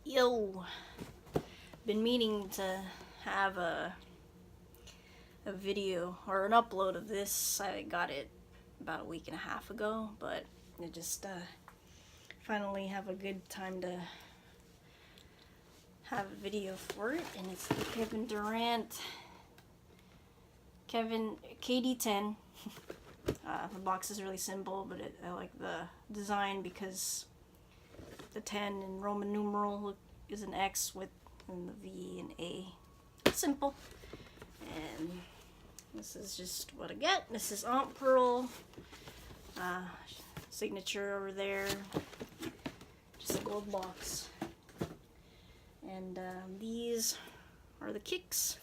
Yo, been meaning to have a video or an upload of this. I got it about a week and a half ago, but I just finally have a good time to have a video for it, and it's the Kevin Durant KD10. The box is really simple, but I like the design because the 10 in Roman numeral is an X with and the V and A. Simple. And this is just what I get. This is Aunt Pearl. Signature over there. Just a gold box. And these are the kicks.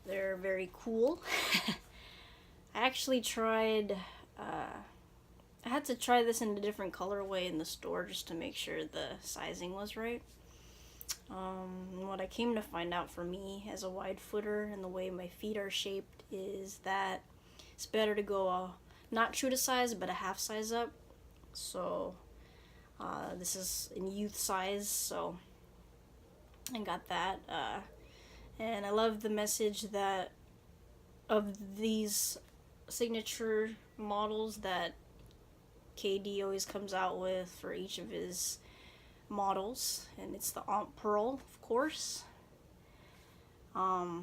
They're very cool. I actually tried, I had to try this in a different colorway in the store just to make sure the sizing was right. What I came to find out for me as a wide footer and the way my feet are shaped is that it's better to go not true to size but a half size up. So this is in youth size, so I got that. And I love the message that of these signature models that KD always comes out with for each of his models, and it's the Aunt Pearl, of course. I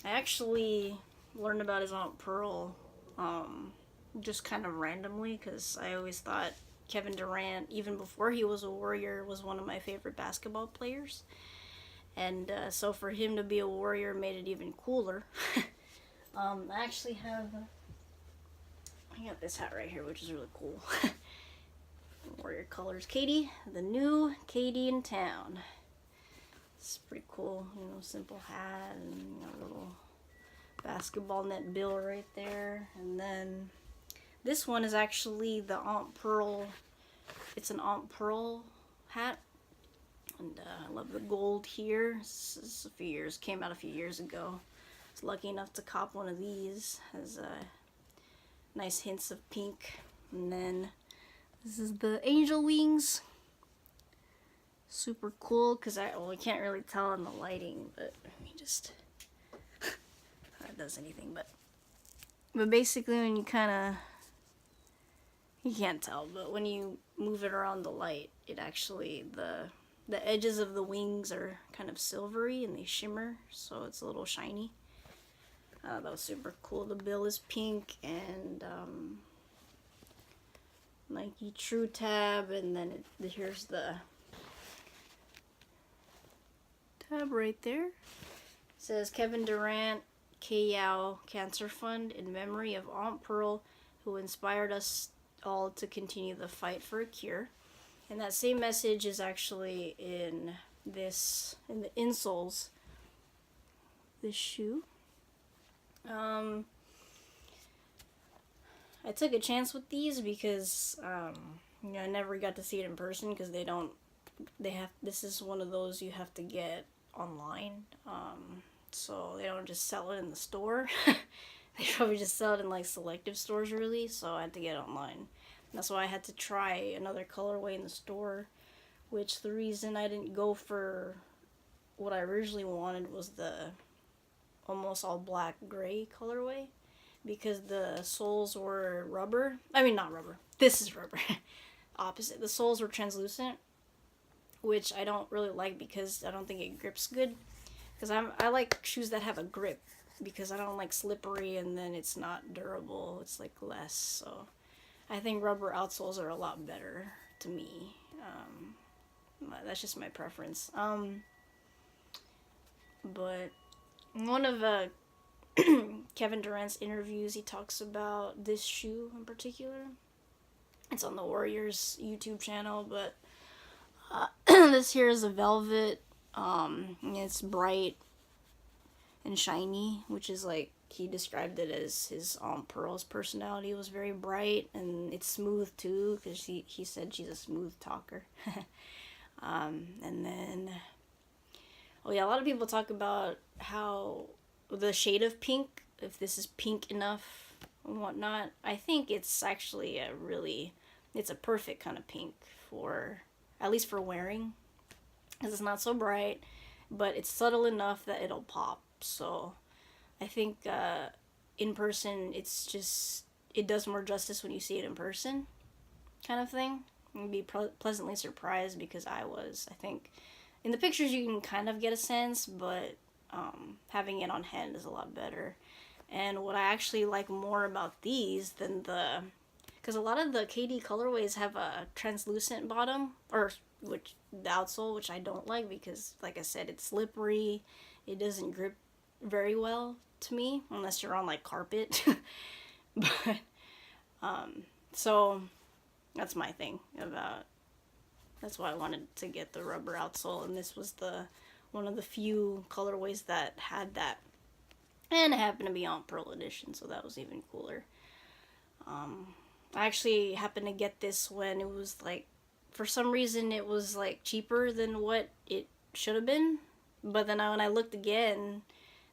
actually learned about his Aunt Pearl just kind of randomly because I always thought Kevin Durant, even before he was a Warrior, was one of my favorite basketball players. And so for him to be a Warrior made it even cooler. I actually have, I got this hat right here, which is really cool. Warrior colors. Katie, the new Katie in town. It's pretty cool, simple hat and a little basketball net bill right there. And then this one is actually the Aunt Pearl. It's an Aunt Pearl hat. And I love the gold here. This is came out a few years ago. I was lucky enough to cop one of these. Has nice hints of pink. And then this is the angel wings. Super cool because I can't really tell in the lighting, but let me just that does anything, but basically when you you can't tell, but when you move it around the light, it actually the edges of the wings are kind of silvery and they shimmer, so it's a little shiny. That was super cool. The bill is pink and Nike True Tab, and then here's the tab right there. It says Kevin Durant K-Yow Cancer Fund in memory of Aunt Pearl, who inspired us all to continue the fight for a cure. And that same message is actually in the insoles, this shoe. I took a chance with these because I never got to see it in person because this is one of those you have to get online. So they don't just sell it in the store. They probably just sell it in like selective stores really, so I had to get it online. That's why I had to try another colorway in the store, which the reason I didn't go for what I originally wanted was the almost all black gray colorway, because the soles were rubber. I mean, not rubber. This is rubber. Opposite. The soles were translucent, which I don't really like because I don't think it grips good. Because I like shoes that have a grip, because I don't like slippery and then it's not durable. It's like less, so I think rubber outsoles are a lot better to me. That's just my preference. But one of Kevin Durant's interviews, he talks about this shoe in particular. It's on the Warriors YouTube channel, but this here is a velvet. It's bright and shiny, which is like, he described it as his Aunt Pearl's personality was very bright, and it's smooth too, because he said she's a smooth talker. And then, oh yeah, a lot of people talk about how the shade of pink, if this is pink enough and whatnot. I think it's actually it's a perfect kind of pink for at least for wearing, because it's not so bright, but it's subtle enough that it'll pop. So I think in person, it does more justice when you see it in person, kind of thing. You'd be pleasantly surprised, because I think in the pictures you can kind of get a sense, but having it on hand is a lot better. And what I actually like more about these than because a lot of the KD colorways have a translucent bottom, or the outsole, which I don't like, because like I said, it's slippery. It doesn't grip very well to me unless you're on like carpet. But so that's my thing about. That's why I wanted to get the rubber outsole, and this was one of the few colorways that had that. And it happened to be on Pearl Edition, so that was even cooler. I actually happened to get this when it was like, for some reason, it was like cheaper than what it should have been. But then when I looked again,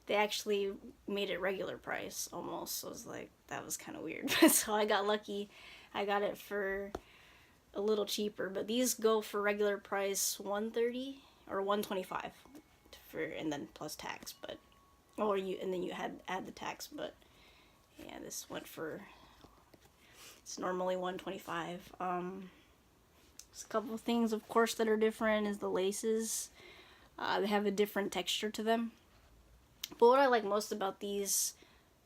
they actually made it regular price almost. So I was like, that was kind of weird. So I got lucky. I got it for a little cheaper. But these go for regular price $130 or $125 and then plus tax. But and then you add the tax, but yeah, this went for, it's normally $125. There's a couple of things, of course, that are different is the laces. They have a different texture to them. But what I like most about these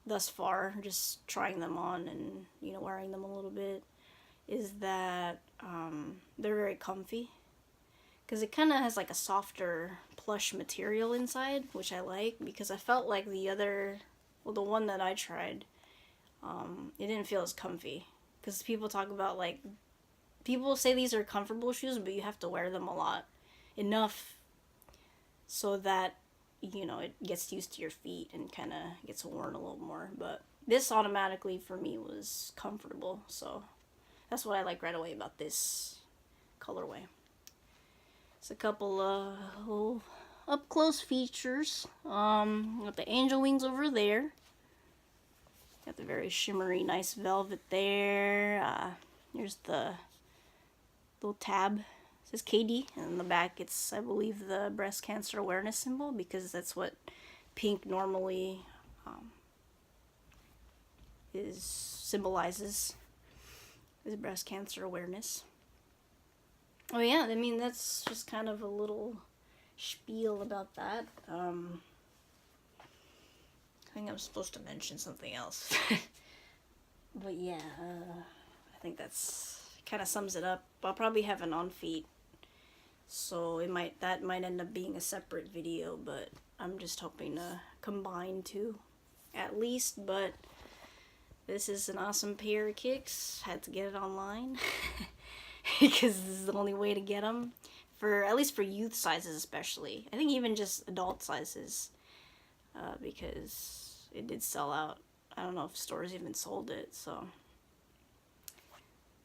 thus far, just trying them on and, wearing them a little bit, is that they're very comfy. Because it kind of has like a softer plush material inside, which I like, because I felt like the one that I tried, it didn't feel as comfy. Because people talk about people say these are comfortable shoes, but you have to wear them a lot. Enough so that, it gets used to your feet and kind of gets worn a little more. But this automatically for me was comfortable, so that's what I like right away about this colorway. It's a couple of little up close features. Got the angel wings over there. Got the very shimmery, nice velvet there. Here's the little tab. It says KD, and in the back it's, I believe, the breast cancer awareness symbol, because that's what pink normally symbolizes, is breast cancer awareness. Oh yeah, I mean, that's just kind of a little spiel about that. I think I'm supposed to mention something else. But yeah, I think that's kind of sums it up. I'll probably have an on feet, so that might end up being a separate video, but I'm just hoping to combine two at least. But this is an awesome pair of kicks. Had to get it online. Because this is the only way to get them, at least for youth sizes especially. I think even just adult sizes, because it did sell out. I don't know if stores even sold it, so.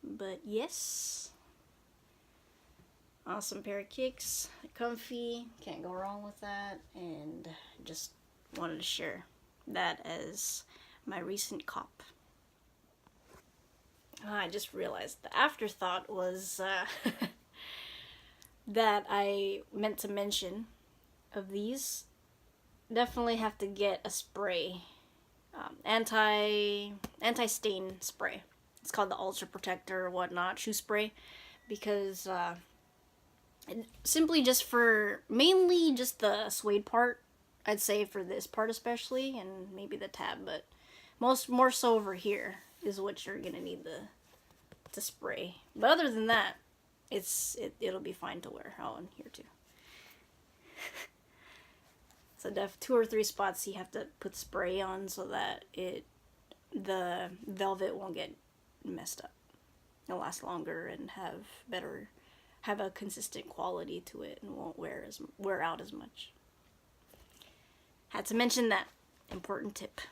But yes, awesome pair of kicks, comfy, can't go wrong with that, and just wanted to share that as my recent cop. I just realized the afterthought was that I meant to mention of these. Definitely have to get a spray, anti-stain spray. It's called the Ultra Protector or whatnot shoe spray, because simply just mainly just the suede part. I'd say for this part especially, and maybe the tab, but more so over here is what you're gonna need to spray. But other than that, it'll be fine to wear. Oh, and here too. So 2 or 3 spots you have to put spray on so that the velvet won't get messed up. It'll last longer and have a consistent quality to it, and won't wear out as much. Had to mention that important tip.